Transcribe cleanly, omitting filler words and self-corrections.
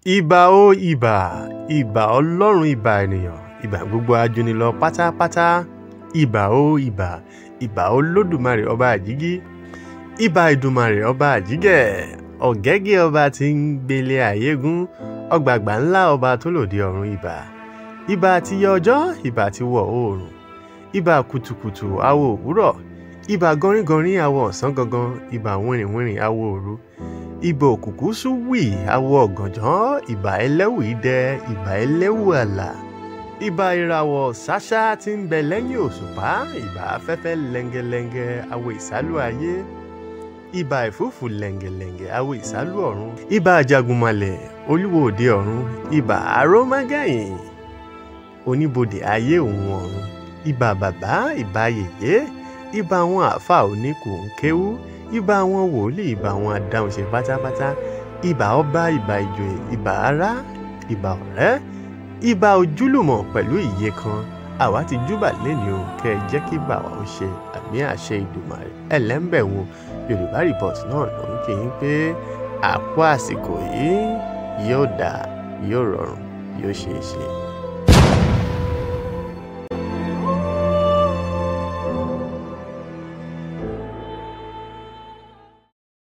Ìbà o ìbà, ìbà Ọlọ́run ìbà ènìyàn, ìbà gbogbo ajúnilọ pátápátá. Ìbà o ìbà, ìbà Olódùmarè ọba àjígí, ìbà Ìdùmarè ọba àjígẹ̀, ọ̀gẹ́gẹ́ ọba tí ń gbélé ayé gún, ọ̀gbàgbà ńlá ọba tó lòdì ọ̀run ìbà. Ìbà ti yọ ọjọ́, ìbà ti wọ̀ oòrùn, ìbà kùtùkùtù awo òwúrọ̀, ìbà gọrígọrí awo ọ̀sán gangan, ìbà wìrìwìrì awo òru, ìbà òkùnkùn súwì awo ọ̀gànjọ́, ìbà ẹlẹ́wù idẹ, ìbà ẹlẹ́wù àlà, ìbà ìràwọ̀ ṣáṣá tí ń bẹ lẹ́yìn òṣùpá, ìbà afẹ́fẹ́ lẹ́ngẹ́lẹ́ngẹ́ awo ìsálú ayé, ìbà ìfúfù lẹ̀ǹgẹ̀lẹ̀ǹgẹ̀ awo ìsálú ọ̀run, ìbà àjàgùnmalẹ̀ olúwo òde ọ̀run, ìbà arómágẹ̀yìn oníbodè ayé òun ọ̀run, ìbà bàbá, ìbà yèyé, ìbà àwọn àáfàá oníkòńkéwú, ìbà àwọn wòlíì, ìbà àwọn adáhunṣe pátápátá, ìbà ọba, ìbà ìjòyè, ìbà ará, ìbà ọ̀rẹ́, ìbà ojúlùmọ̀ pẹ̀lú ìyè kan. Àwa ti júbà lénìí o, kẹ́ ẹ jẹ́ kí bà wá ó ṣe àmì àṣẹ Ìdùmarè. Ẹlẹ́mbẹ̀ wo Yorùbá Report náà ló ń kí yín pé àkó àsìkò yìí yóò dáa, yóò rọrùn, yóò ṣeé ṣe.